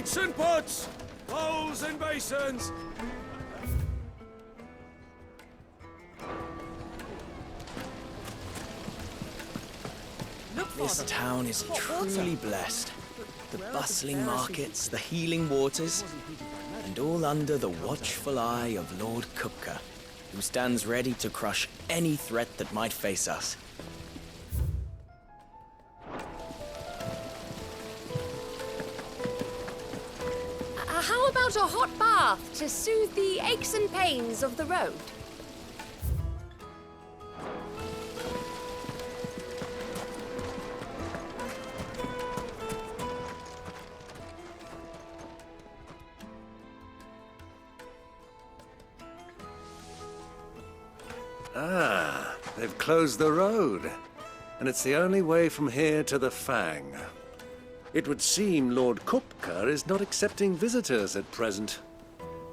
Plates and pots! Bowls and basins! This town is truly blessed. The bustling markets, the healing waters, and all under the watchful eye of Lord Kupka, who stands ready to crush any threat that might face us. How about a hot bath to soothe the aches and pains of the road? Ah, they've closed the road, and it's the only way from here to the Fang. It would seem Lord Kupka is not accepting visitors at present.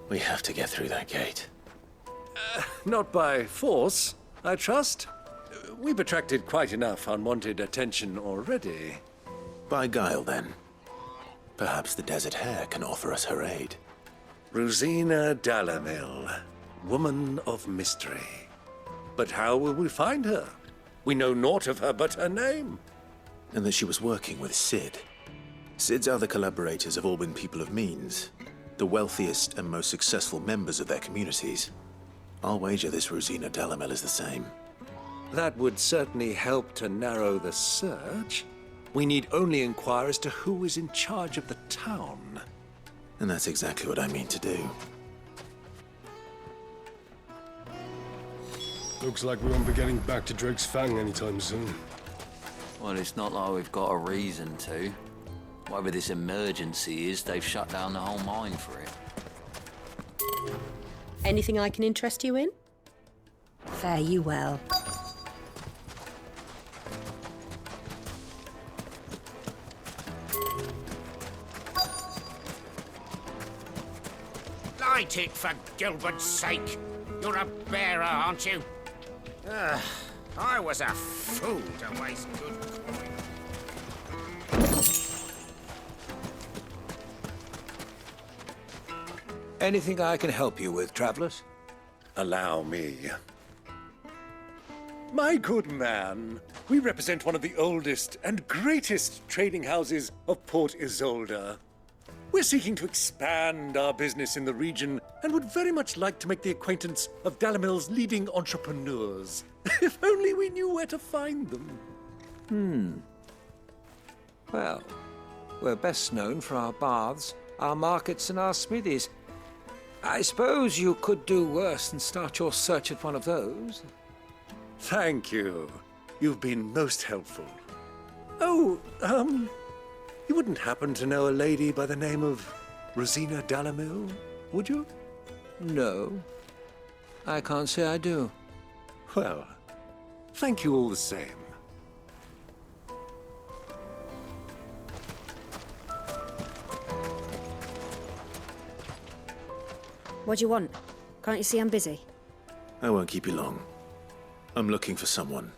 We have to get through that gate. Not by force, I trust. We've attracted quite enough unwanted attention already. By guile, then. Perhaps the Desert Hare can offer us her aid. Rosina Dalamil, woman of mystery. But how will we find her? We know naught of her but her name. And that she was working with Sid. Sid's other collaborators have all been people of means, the wealthiest and most successful members of their communities. I'll wager this Rosina Dalamel is the same. That would certainly help to narrow the search. We need only inquire as to who is in charge of the town. And that's exactly what I mean to do. Looks like we won't be getting back to Drake's Fang anytime soon. Well, it's not like we've got a reason to. Whatever this emergency is, they've shut down the whole mine for it. Anything I can interest you in? Fare you well. Light it, for Gilbert's sake! You're a bearer, aren't you? I was a fool to waste good coin. Anything I can help you with, travelers? Allow me. My good man, we represent one of the oldest and greatest trading houses of Port Isolde. We're seeking to expand our business in the region and would very much like to make the acquaintance of Dalamil's leading entrepreneurs. If only we knew where to find them. Well, we're best known for our baths, our markets, and our smithies. I suppose you could do worse than start your search at one of those. Thank you. You've been most helpful. Oh, you wouldn't happen to know a lady by the name of Rosina Dalamil, would you? No, I can't say I do. Well, thank you all the same. What do you want? Can't you see I'm busy? I won't keep you long. I'm looking for someone.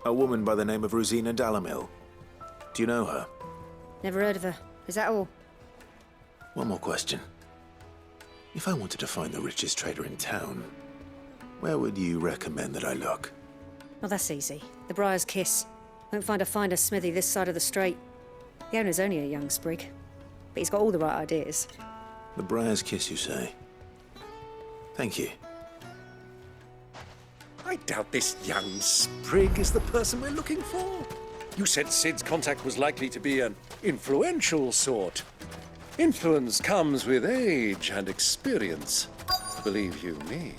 A woman by the name of Rosina Dalamil. Do you know her? Never heard of her. Is that all? One more question. If I wanted to find the richest trader in town, where would you recommend that I look? Oh, that's easy. The Briar's Kiss. Won't find a finer smithy this side of the strait. The owner's only a young sprig, but he's got all the right ideas. The Briar's Kiss, you say? Thank you. I doubt this young sprig is the person we're looking for. You said Sid's contact was likely to be an influential sort. Influence comes with age and experience, believe you me.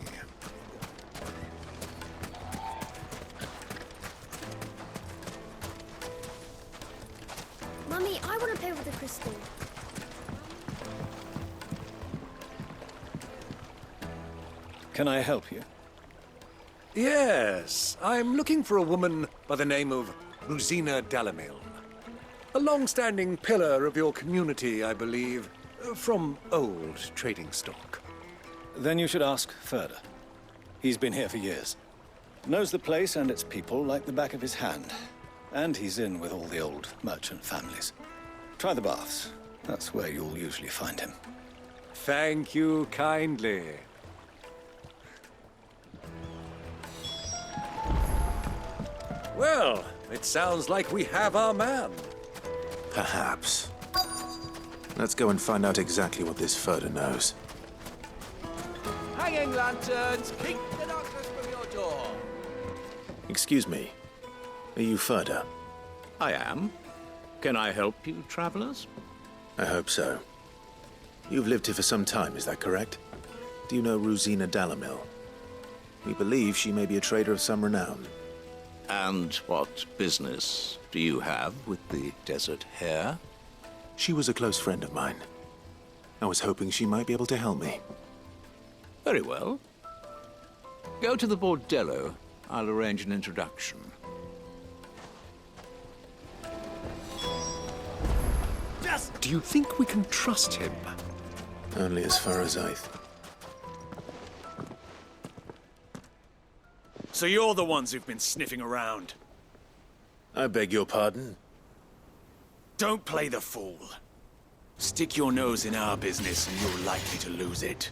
Mummy, I want to play with the crystal. Can I help you? Yes, I'm looking for a woman by the name of Rosina Dalamil. A long-standing pillar of your community, I believe, from old trading stock. Then you should ask further. He's been here for years. Knows the place and its people like the back of his hand. And he's in with all the old merchant families. Try the baths. That's where you'll usually find him. Thank you kindly. Well, it sounds like we have our man. Perhaps. Let's go and find out exactly what this Furder knows. Hanging lanterns, keep the darkness from your door. Excuse me. Are you Furder? I am. Can I help you, travelers? I hope so. You've lived here for some time, is that correct? Do you know Rosina Dalamil? We believe she may be a trader of some renown. And what business do you have with the desert hare? She was a close friend of mine. I was hoping she might be able to help me. Very well. Go to the bordello. I'll arrange an introduction. Do you think we can trust him? Only as far as I... So you're the ones who've been sniffing around. I beg your pardon? Don't play the fool. Stick your nose in our business and you're likely to lose it.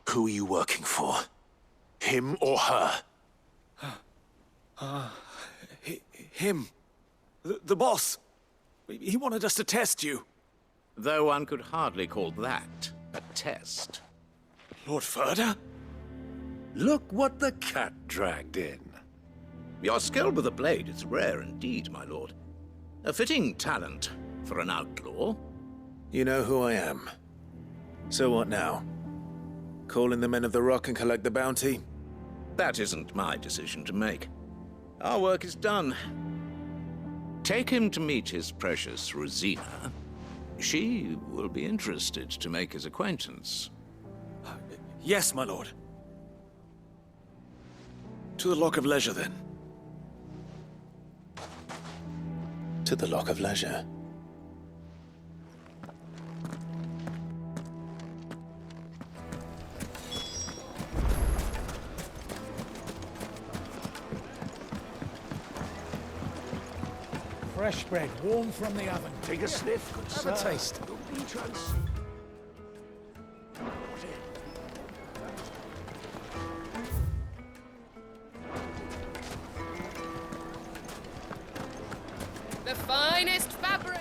Who are you working for? Him or her? Him. The boss. He wanted us to test you. Though one could hardly call that a test. Lord Furder? Look what the cat dragged in. Your skill with the blade is rare indeed, my lord. A fitting talent for an outlaw. You know who I am. So what now? Call in the men of the Rock and collect the bounty? That isn't my decision to make. Our work is done. Take him to meet his precious Rosina. She will be interested to make his acquaintance. Yes, my lord. To the Lock of Leisure, then. To the Lock of Leisure. Fresh bread, warm from the oven. Take a sniff, good sir. Have a taste. The finest fabric.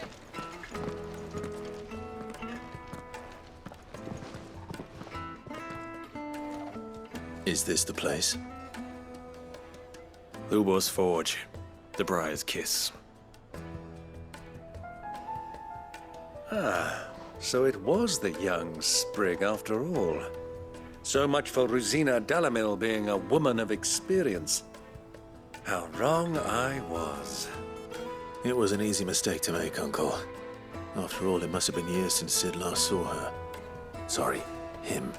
Is this the place? Lubo's Forge. The Briar's Kiss. So it was the young sprig after all. So much for Rosina Dalamil being a woman of experience. How wrong I was. It was an easy mistake to make, Uncle. After all, it must have been years since Sid last saw her. Sorry, him.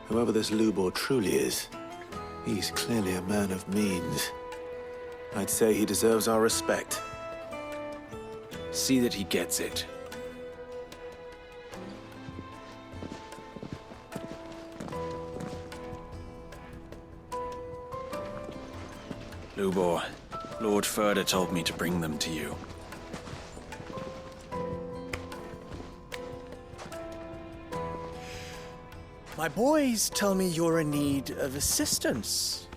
Whoever this Lubor truly is, he's clearly a man of means. I'd say he deserves our respect. See that he gets it. Lubor, Lord Furder told me to bring them to you. My boys tell me you're in need of assistance.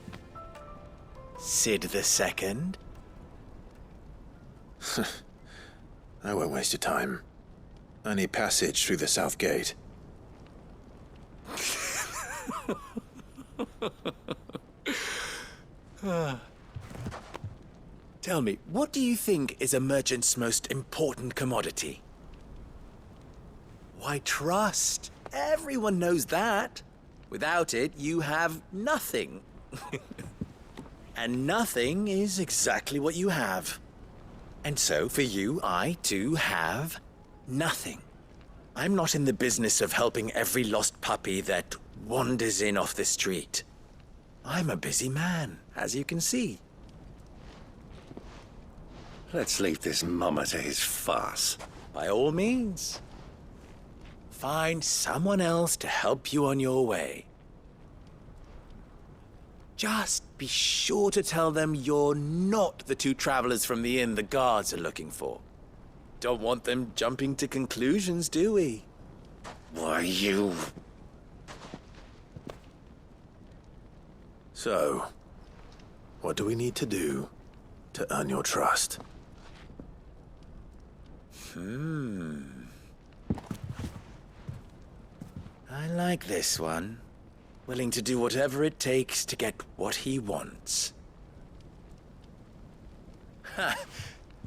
Sid the Second. I won't waste your time. I need passage through the south gate. Tell me, what do you think is a merchant's most important commodity? Why, trust. Everyone knows that. Without it, you have nothing. And nothing is exactly what you have. And so, for you, I, too, have nothing. I'm not in the business of helping every lost puppy that wanders in off the street. I'm a busy man, as you can see. Let's leave this mummer to his farce. By all means. Find someone else to help you on your way. Just be sure to tell them you're not the two travelers from the inn the guards are looking for. Don't want them jumping to conclusions, do we? Why, you... So, what do we need to do to earn your trust? I like this one. Willing to do whatever it takes to get what he wants. Ha!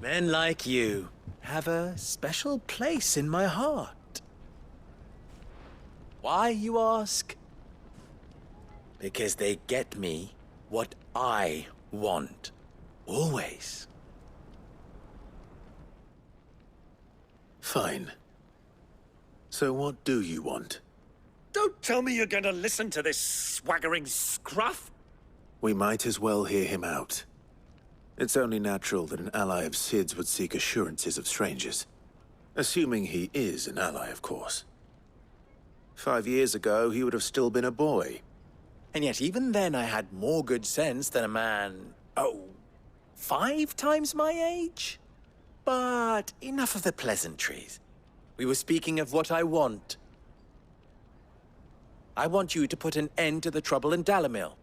Men like you have a special place in my heart. Why, you ask? Because they get me what I want. Always. Fine. So what do you want? Don't tell me you're going to listen to this swaggering scruff! We might as well hear him out. It's only natural that an ally of Sid's would seek assurances of strangers. Assuming he is an ally, of course. 5 years ago, he would have still been a boy. And yet even then I had more good sense than a man, 5 times my age? But enough of the pleasantries. We were speaking of what I want. I want you to put an end to the trouble in Dalamil.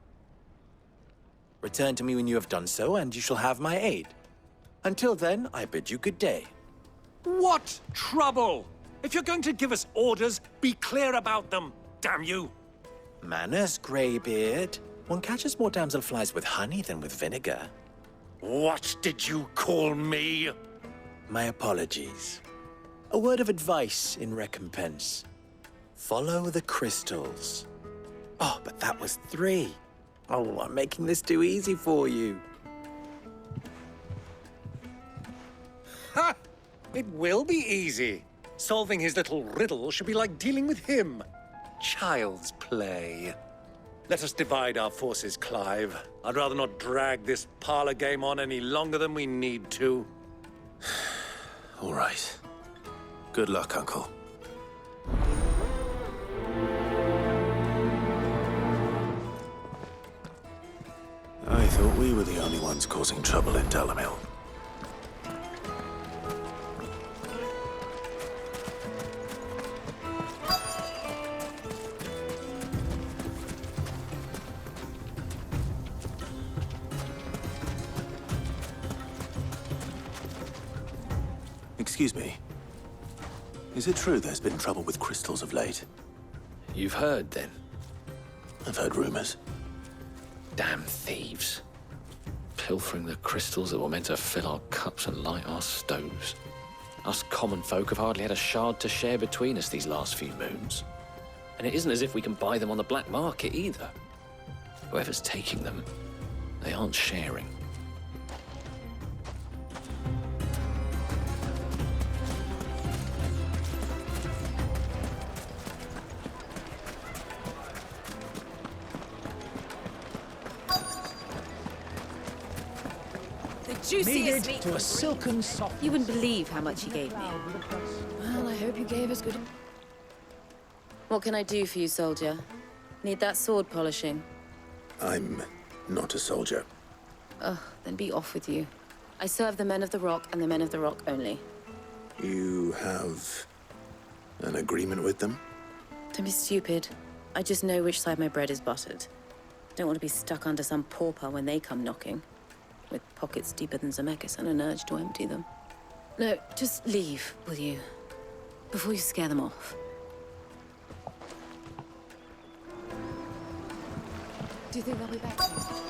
Return to me when you have done so, and you shall have my aid. Until then, I bid you good day. What trouble? If you're going to give us orders, be clear about them, damn you! Manners, Greybeard. One catches more damselflies with honey than with vinegar. What did you call me? My apologies. A word of advice in recompense. Follow the crystals. Oh, but that was 3. Oh, I'm making this too easy for you. Ha! It will be easy. Solving his little riddle should be like dealing with him. Child's play. Let us divide our forces, Clive. I'd rather not drag this parlor game on any longer than we need to. All right. Good luck, Uncle. I thought we were the only ones causing trouble in Dalamil. Excuse me. Is it true there's been trouble with crystals of late? You've heard, then? I've heard rumors. Damn thieves. Pilfering the crystals that were meant to fill our cups and light our stoves. Us common folk have hardly had a shard to share between us these last few moons. And it isn't as if we can buy them on the black market either. Whoever's taking them, they aren't sharing. Kneaded to a silken soft. You wouldn't believe how much he gave me. Well, I hope you gave us good... What can I do for you, soldier? Need that sword polishing? I'm not a soldier. Ugh, then be off with you. I serve the men of the Rock and the men of the Rock only. You have an agreement with them? Don't be stupid. I just know which side my bread is buttered. Don't want to be stuck under some pauper when they come knocking. With pockets deeper than Zemeckis and an urge to empty them. No, just leave, will you? Before you scare them off. Do you think they'll be back soon?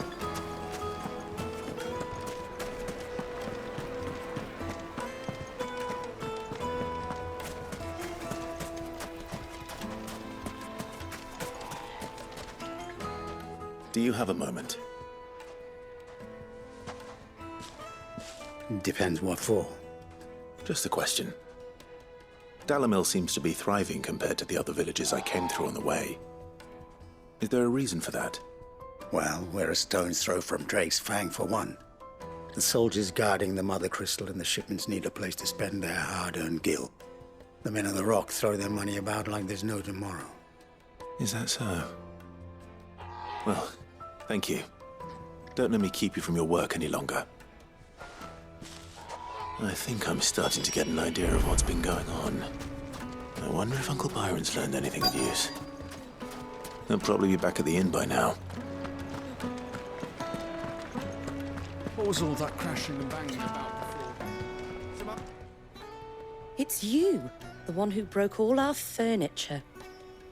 Do you have a moment? Depends what for. Just a question. Dalamil seems to be thriving compared to the other villages I came through on the way. Is there a reason for that? Well, we're a stone's throw from Drake's Fang, for one. The soldiers guarding the Mother Crystal and the shipments need a place to spend their hard-earned gil. The men of the Rock throw their money about like there's no tomorrow. Is that so? Well, thank you. Don't let me keep you from your work any longer. I think I'm starting to get an idea of what's been going on. I wonder if Uncle Byron's learned anything of use. He'll probably be back at the inn by now. What was all that crashing and banging about before? It's you, the one who broke all our furniture.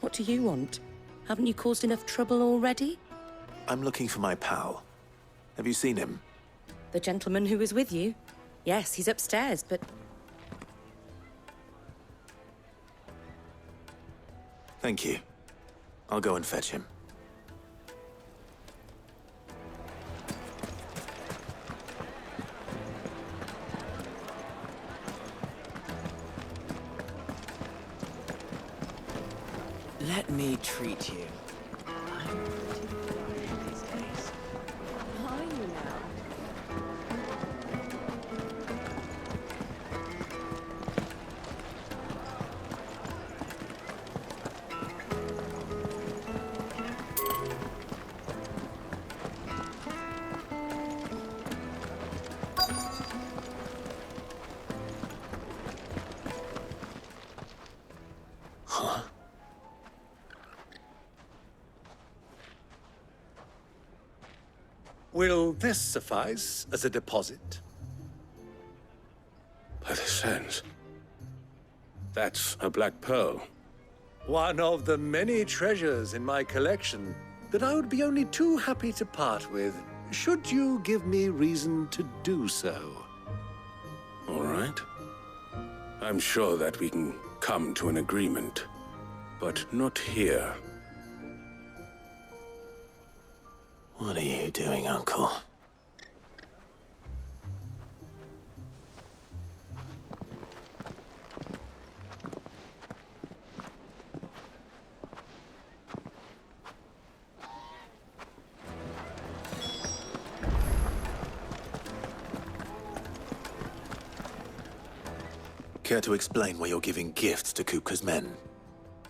What do you want? Haven't you caused enough trouble already? I'm looking for my pal. Have you seen him? The gentleman who was with you? Yes, he's upstairs, but... Thank you. I'll go and fetch him. Let me treat you. Are you now? Huh? Will this suffice as a deposit? By the sands. That's a black pearl. One of the many treasures in my collection that I would be only too happy to part with, should you give me reason to do so. All right. I'm sure that we can come to an agreement, but not here. What are you doing, Uncle? Care to explain why you're giving gifts to Kupka's men?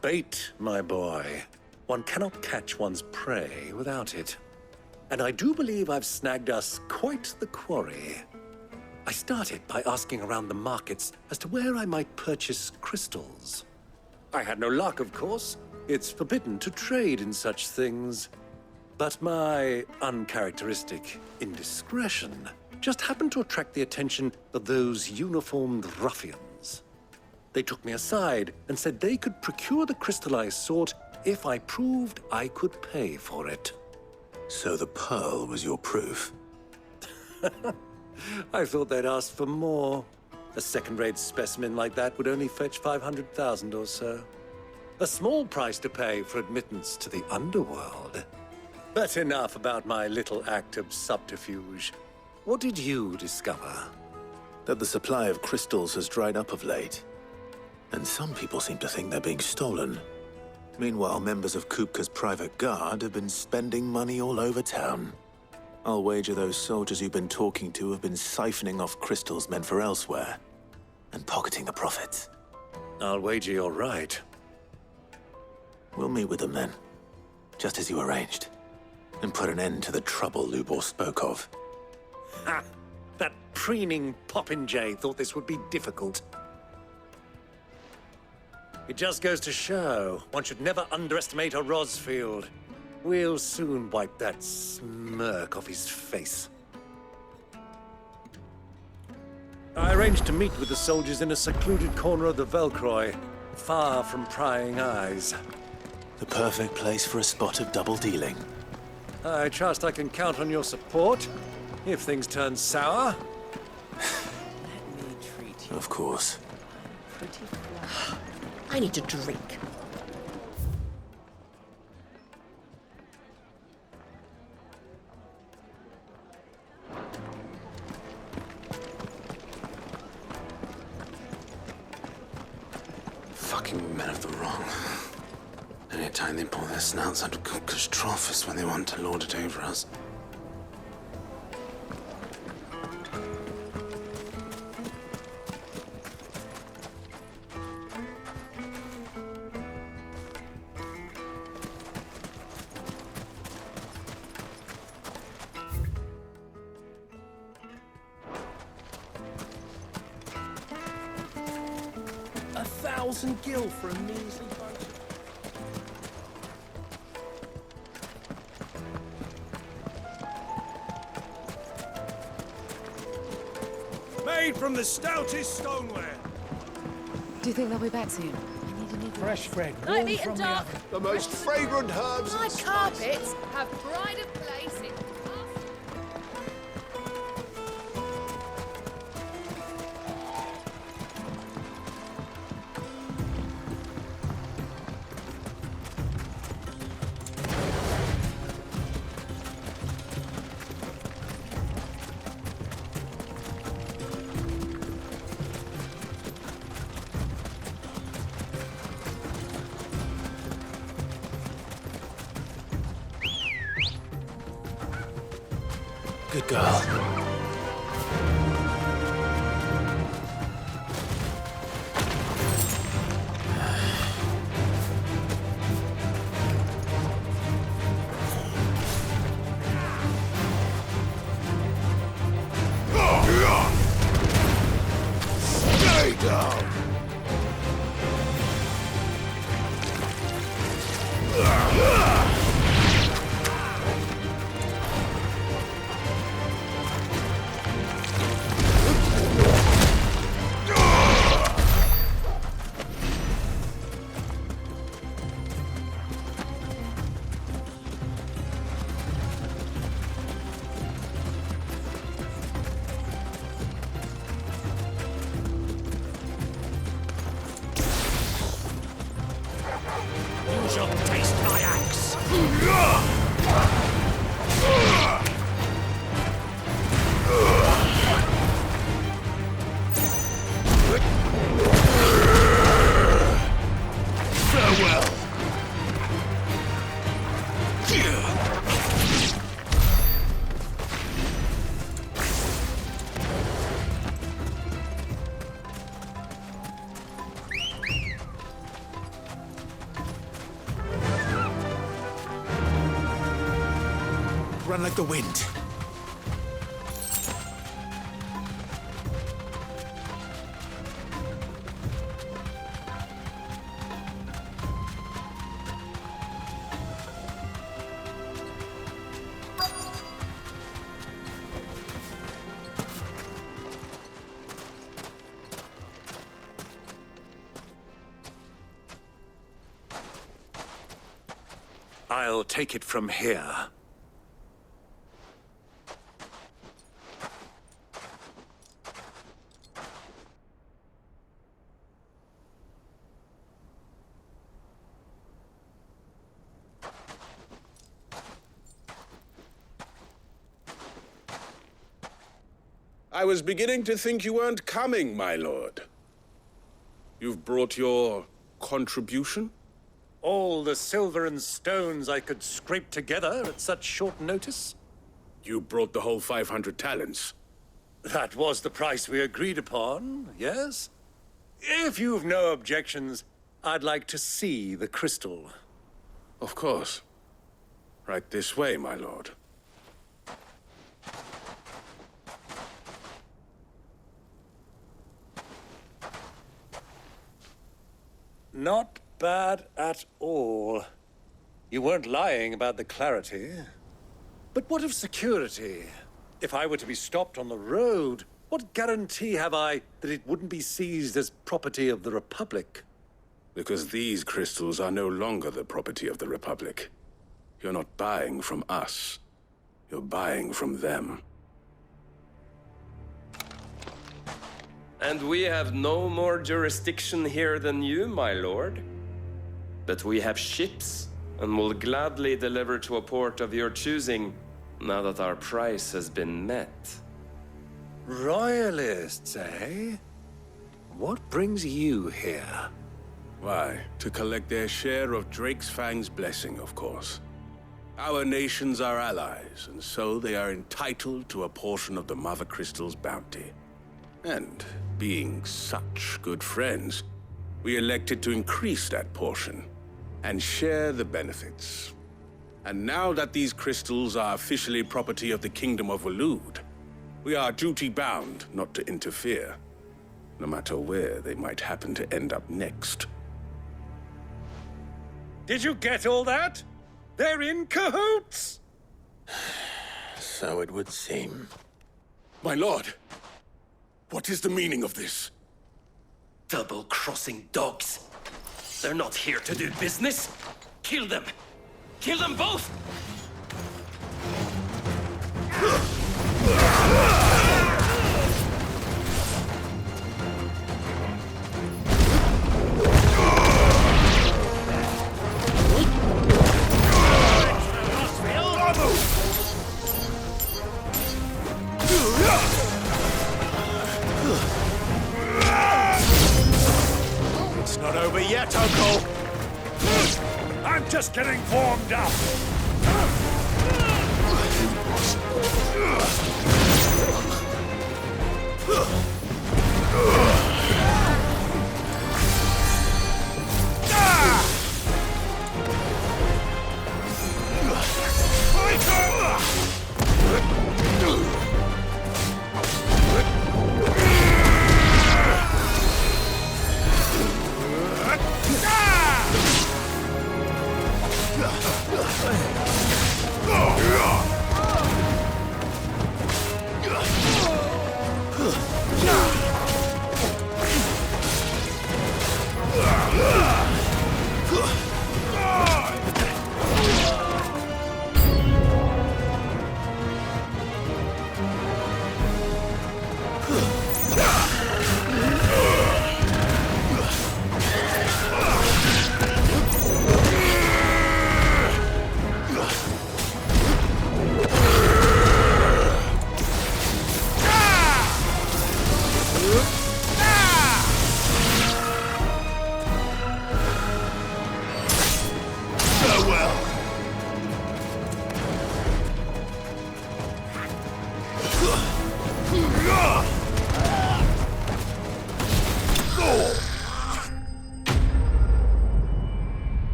Bait, my boy. One cannot catch one's prey without it. And I do believe I've snagged us quite the quarry. I started by asking around the markets as to where I might purchase crystals. I had no luck, of course. It's forbidden to trade in such things. But my uncharacteristic indiscretion just happened to attract the attention of those uniformed ruffians. They took me aside and said they could procure the crystal I sought if I proved I could pay for it. So the pearl was your proof? I thought they'd ask for more. A second-rate specimen like that would only fetch 500,000 or so. A small price to pay for admittance to the underworld. But enough about my little act of subterfuge. What did you discover? That the supply of crystals has dried up of late. And some people seem to think they're being stolen. Meanwhile, members of Kupka's private guard have been spending money all over town. I'll wager those soldiers you've been talking to have been siphoning off crystals meant for elsewhere, and pocketing the profits. I'll wager you're right. We'll meet with them then, just as you arranged, and put an end to the trouble Lubor spoke of. Ha! That preening popinjay thought this would be difficult. It just goes to show, one should never underestimate a Rosfield. We'll soon wipe that smirk off his face. I arranged to meet with the soldiers in a secluded corner of the Velcroy, far from prying eyes. The perfect place for a spot of double dealing. I trust I can count on your support, if things turn sour. Of course. I need a drink. Fucking men of the wrong. Anytime they pull their snouts out of Cook's trough is when they want to lord it over us. $1,000 for a measly bunch of... Made from the stoutest stoneware. Do you think they'll be back soon? Fresh bread, Light warm meat from and the dark. oven. The most fragrant herbs. My carpets have pride of place in... Good girl. Stay down. You shall taste my axe. Farewell. Run like the wind. I'll take it from here. I was beginning to think you weren't coming, my lord. You've brought your contribution? All the silver and stones I could scrape together at such short notice? You brought the whole 500 talents. That was the price we agreed upon, yes? If you've no objections, I'd like to see the crystal. Of course. Right this way, my lord. Not bad at all. You weren't lying about the clarity. But what of security? If I were to be stopped on the road, what guarantee have I that it wouldn't be seized as property of the Republic? Because these crystals are no longer the property of the Republic. You're not buying from us. You're buying from them. And we have no more jurisdiction here than you, my lord. But we have ships, and will gladly deliver to a port of your choosing, now that our price has been met. Royalists, eh? What brings you here? Why, to collect their share of Drake's Fang's blessing, of course. Our nations are allies, and so they are entitled to a portion of the Mother Crystal's bounty. And, being such good friends, we elected to increase that portion and share the benefits. And now that these crystals are officially property of the Kingdom of Waloed, we are duty-bound not to interfere, no matter where they might happen to end up next. Did you get all that? They're in cahoots! So it would seem. My lord, what is the meaning of this? Double-crossing dogs. They're not here to do business. Kill them! Kill them both! It's not over yet, Uncle! I'm just getting warmed up!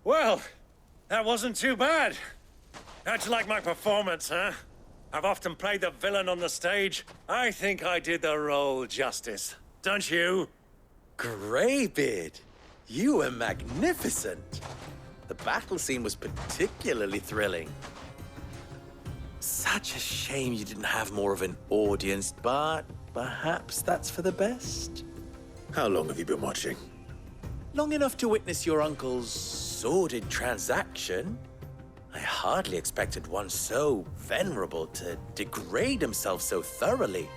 Well, that wasn't too bad. How'd you like my performance, huh? I've often played the villain on the stage. I think I did the role justice. Don't you? Greybeard, you were magnificent. The battle scene was particularly thrilling. Such a shame you didn't have more of an audience, but perhaps that's for the best. How long have you been watching? Long enough to witness your uncle's sordid transaction. I hardly expected one so venerable to degrade himself so thoroughly,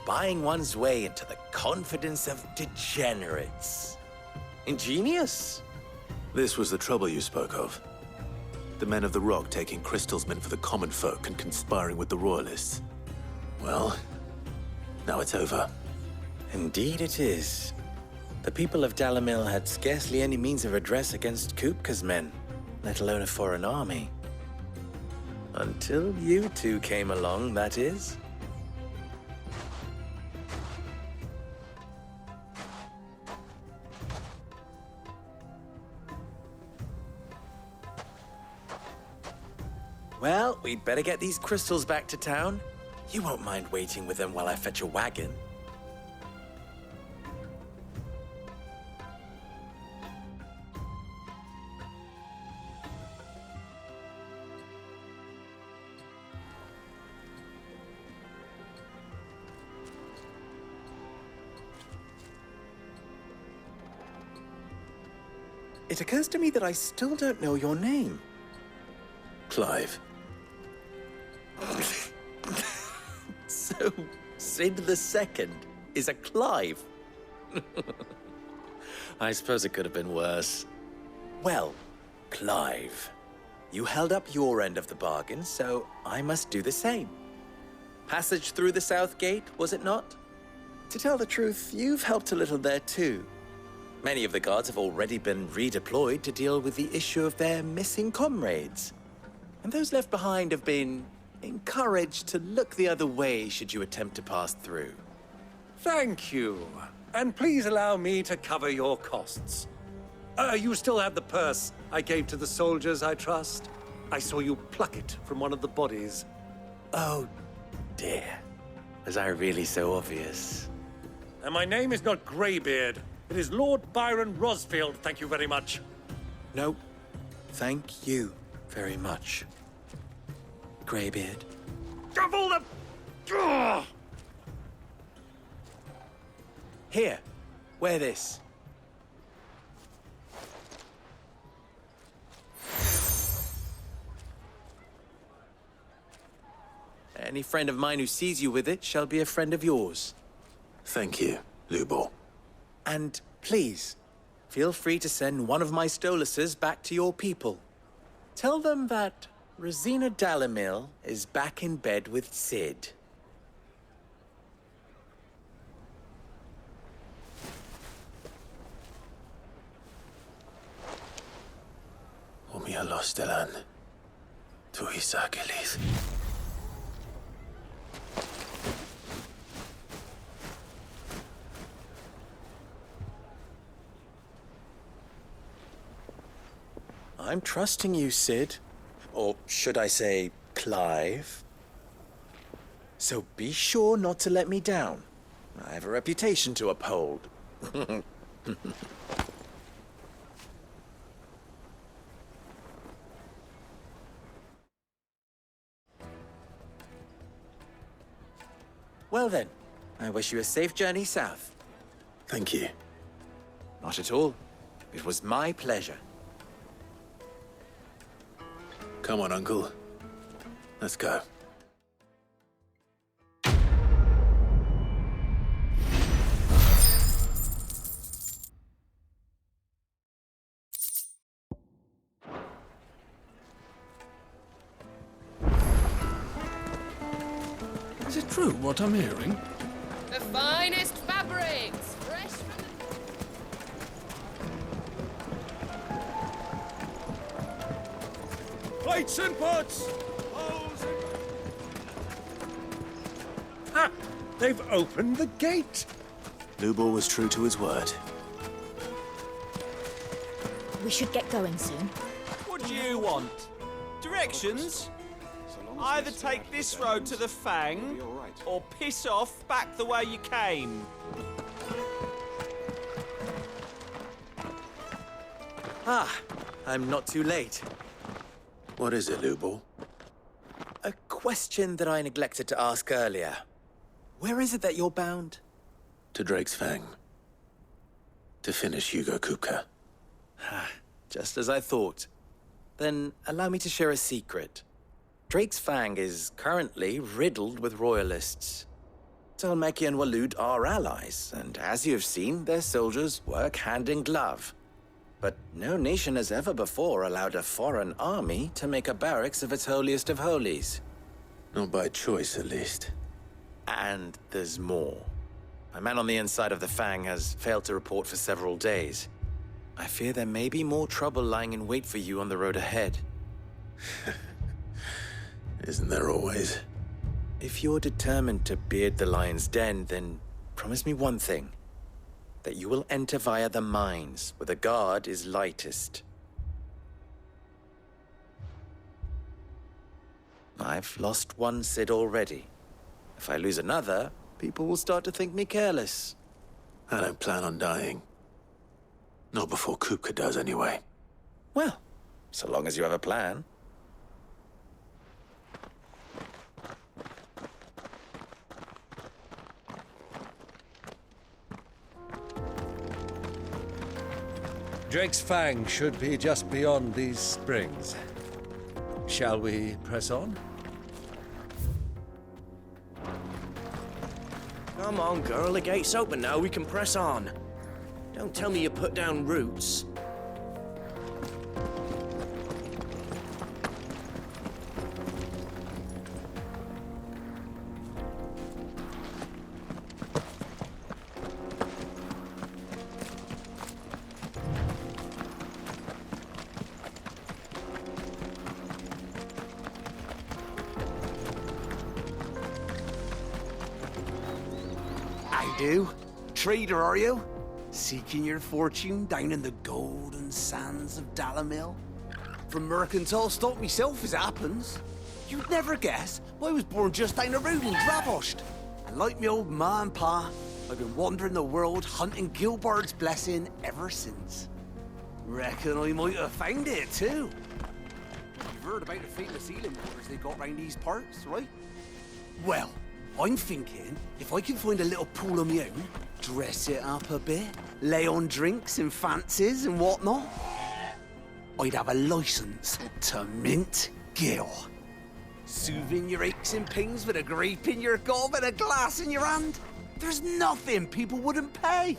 buying one's way into the confidence of degenerates. Ingenious. This was the trouble you spoke of. The men of the Rock taking crystals meant for the common folk and conspiring with the Royalists. Well, now it's over. Indeed it is. The people of Dalamil had scarcely any means of redress against Kupka's men, let alone a foreign army. Until you two came along, that is. Well, we'd better get these crystals back to town. You won't mind waiting with them while I fetch a wagon. It occurs to me that I still don't know your name. Clive. So, Sid the Second is a Clive? I suppose it could have been worse. Well, Clive, you held up your end of the bargain, so I must do the same. Passage through the South Gate, was it not? To tell the truth, you've helped a little there too. Many of the guards have already been redeployed to deal with the issue of their missing comrades. And those left behind have been encouraged to look the other way should you attempt to pass through. Thank you. And please allow me to cover your costs. You still have the purse I gave to the soldiers, I trust? I saw you pluck it from one of the bodies. Oh, dear. Was I really so obvious? And my name is not Greybeard. It is Lord Byron Rosfield, thank you very much. No, thank you very much, Greybeard. Of all the... Ugh! Here, wear this. Any friend of mine who sees you with it shall be a friend of yours. Thank you, Lubor. And please, feel free to send one of my Stoluses back to your people. Tell them that Rosina Dalamil is back in bed with Sid. Umia Lostelan. Tu Isakelis. I'm trusting you, Sid. Or should I say, Clive? So be sure not to let me down. I have a reputation to uphold. Well then, I wish you a safe journey south. Thank you. Not at all. It was my pleasure. Come on, Uncle. Let's go. Is it true what I'm hearing? The finest fabrics, fresh from Plates and pots! Ah! They've opened the gate! Lubor was true to his word. We should get going soon. What do you want? Directions? Either take this road to the Fang, or piss off back the way you came. Ah, I'm not too late. What is it, Lubor? A question that I neglected to ask earlier. Where is it that you're bound? To Drake's Fang. To finish Hugo Kupka. Just as I thought. Then allow me to share a secret. Drake's Fang is currently riddled with royalists. Talmeki and Walud are allies, and as you have seen, their soldiers work hand in glove. But no nation has ever before allowed a foreign army to make a barracks of its holiest of holies. Not by choice, at least. And there's more. A man on the inside of the Fang has failed to report for several days. I fear there may be more trouble lying in wait for you on the road ahead. Isn't there always? If you're determined to beard the lion's den, then promise me one thing. That you will enter via the mines, where the guard is lightest. I've lost one Cid already. If I lose another, people will start to think me careless. I don't plan on dying. Not before Kupka does, anyway. Well, so long as you have a plan. Drake's Fang should be just beyond these springs. Shall we press on? Come on, girl, the gate's open now, we can press on. Don't tell me you put down roots. Trader, are you? Seeking your fortune down in the golden sands of Dalamil? From mercantile stock myself, as it happens. You'd never guess, but I was born just down the road in Dravost. And like me old ma and pa, I've been wandering the world hunting Gilbard's blessing ever since. Reckon I might have found it, too. You've heard about the famous healing waters they got round these parts, right? Well, I'm thinking, if I can find a little pool of my own, dress it up a bit, lay on drinks and fancies and whatnot, I'd have a license to mint Gil. Soothing your aches and pains with a grape in your gob and a glass in your hand. There's nothing people wouldn't pay.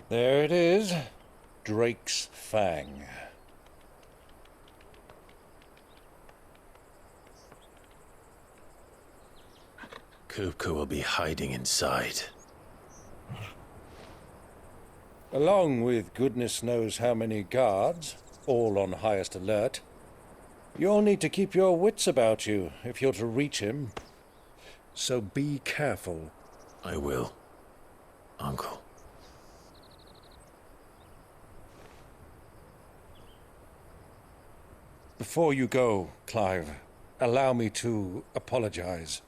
There it is, Drake's Fang. Kupka will be hiding inside. Along with goodness knows how many guards, all on highest alert. You'll need to keep your wits about you if you're to reach him. So be careful. I will, Uncle. Before you go, Clive, allow me to apologize.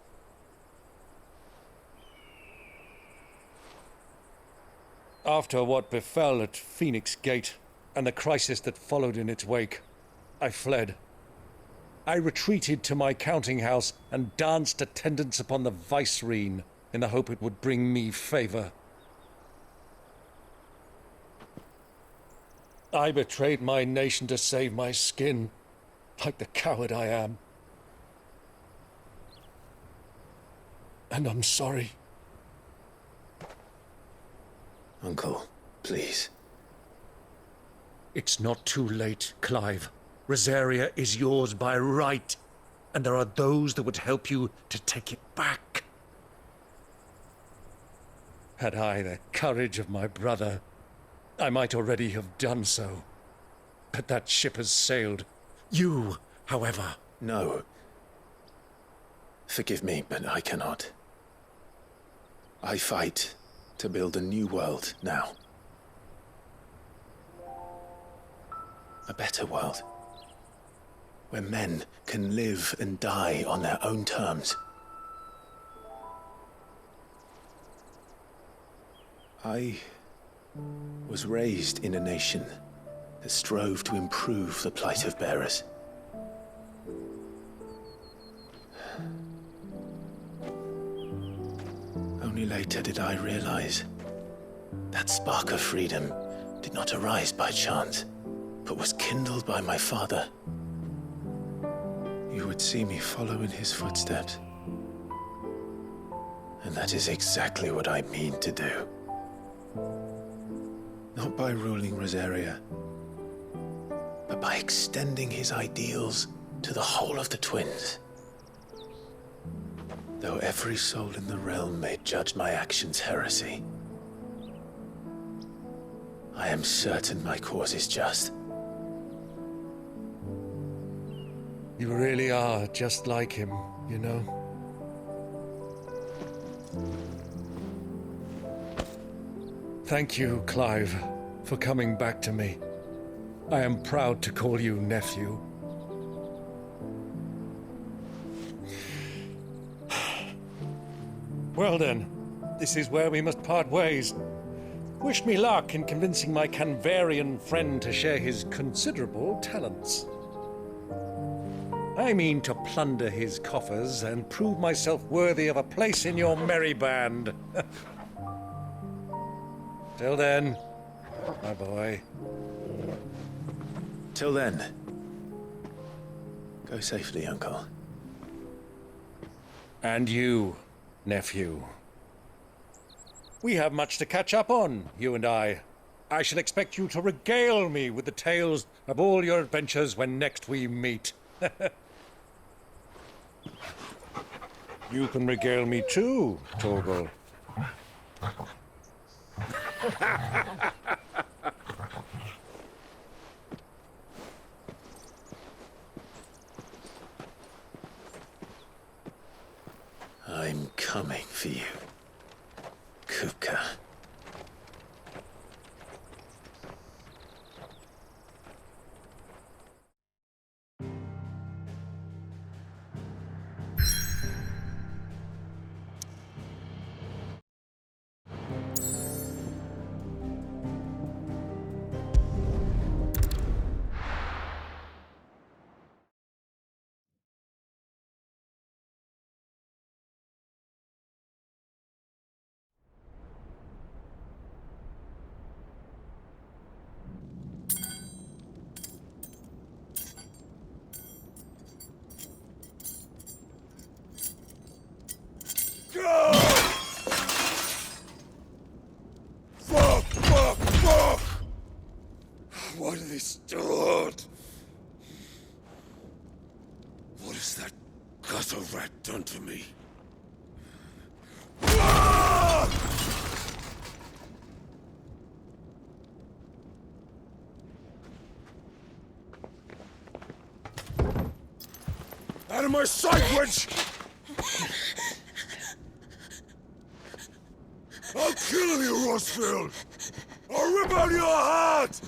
After what befell at Phoenix Gate and the crisis that followed in its wake, I fled. I retreated to my counting house and danced attendance upon the vicereine in the hope it would bring me favor. I betrayed my nation to save my skin, like the coward I am. And I'm sorry. Uncle, please. It's not too late, Clive. Rosaria is yours by right, and there are those that would help you to take it back. Had I the courage of my brother, I might already have done so. But that ship has sailed. You, however... No. Forgive me, but I cannot. I fight to build a new world now. A better world. Where men can live and die on their own terms. I was raised in a nation that strove to improve the plight of bearers. Only later did I realize that spark of freedom did not arise by chance, but was kindled by my father. You would see me follow in his footsteps. And that is exactly what I mean to do. Not by ruling Rosaria, but by extending his ideals to the whole of the twins. Though every soul in the realm may judge my actions heresy, I am certain my cause is just. You really are just like him, you know? Thank you, Clive, for coming back to me. I am proud to call you nephew. Well then, this is where we must part ways. Wish me luck in convincing my Canvarian friend to share his considerable talents. I mean to plunder his coffers and prove myself worthy of a place in your merry band. Till then, my boy. Till then, go safely, Uncle. And you, nephew. We have much to catch up on, you and I. I shall expect you to regale me with the tales of all your adventures when next we meet. You can regale me too, Torgal. I'm coming for you, Kupka. Fuck! What have they stored? What has that gutter rat done to me? Out of my sight, wench! I'll kill you, Rossfield! I'll rip out your heart!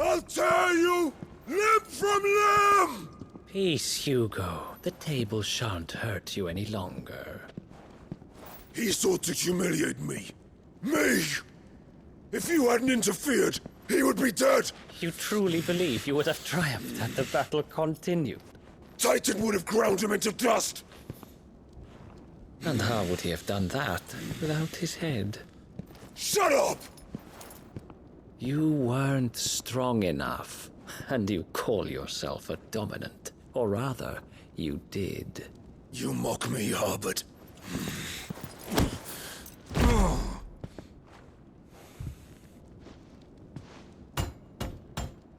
I'll tear you limb from limb! Peace, Hugo. The table shan't hurt you any longer. He sought to humiliate me. Me! If you hadn't interfered, he would be dead! You truly believe you would have triumphed had the battle continued? Titan would have ground him into dust! And how would he have done that without his head? Shut up! You weren't strong enough, and you call yourself a dominant. Or rather, you did. You mock me, Harbert.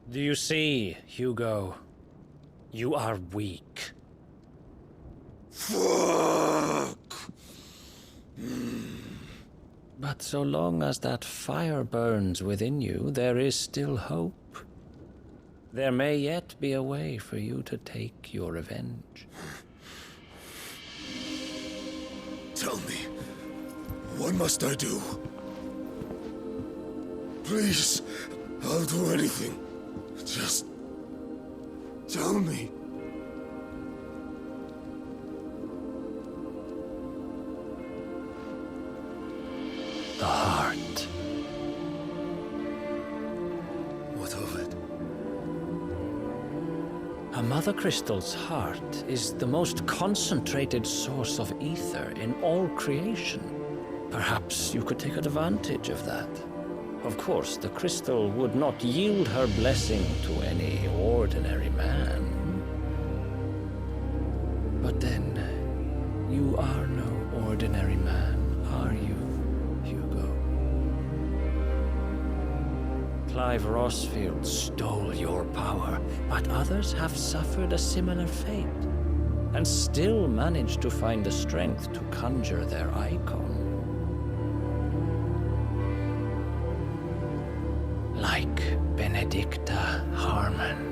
Do you see, Hugo? You are weak. Fuck! But so long as that fire burns within you, there is still hope. There may yet be a way for you to take your revenge. Tell me, what must I do? Please, I'll do anything. Just Tell me. The heart. What of it? A mother crystal's heart is the most concentrated source of ether in all creation. Perhaps you could take advantage of that. Of course, the crystal would not yield her blessing to any ordinary man. But then, you are no ordinary man, are you, Hugo? Clive Rossfield stole your power, but others have suffered a similar fate, and still managed to find the strength to conjure their icon. Like Benedicta Harmon.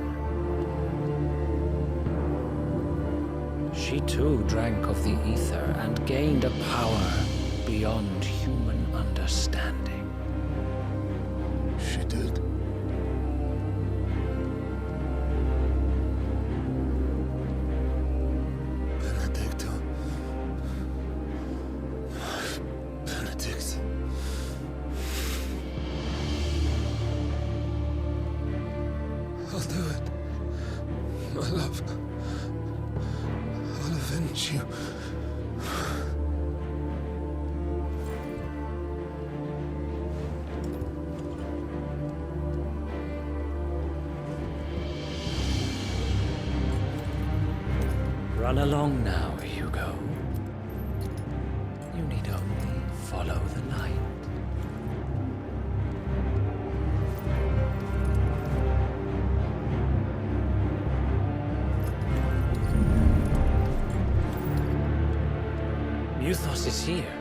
She too drank of the ether and gained a power beyond human understanding. She did. Benedicta. Benedict. I'll do it. My love. I'll avenge you. Run along now, Hugo. You need only follow the light. Muthos is here.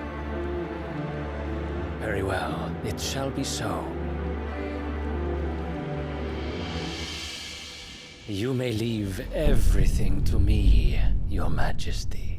Very well, it shall be so. You may leave everything to me, Your Majesty.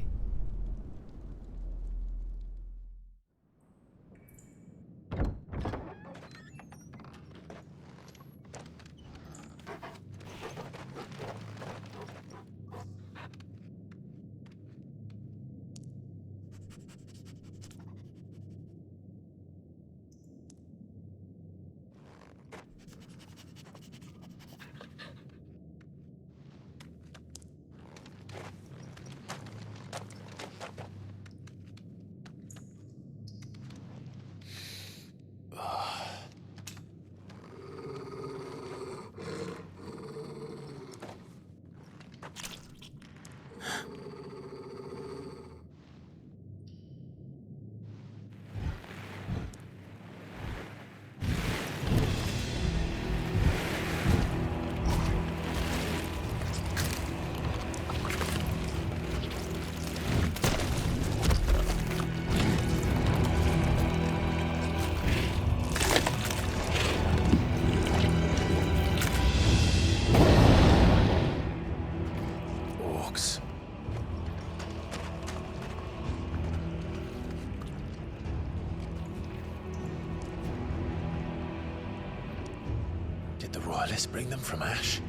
Did the royalists bring them from Ash?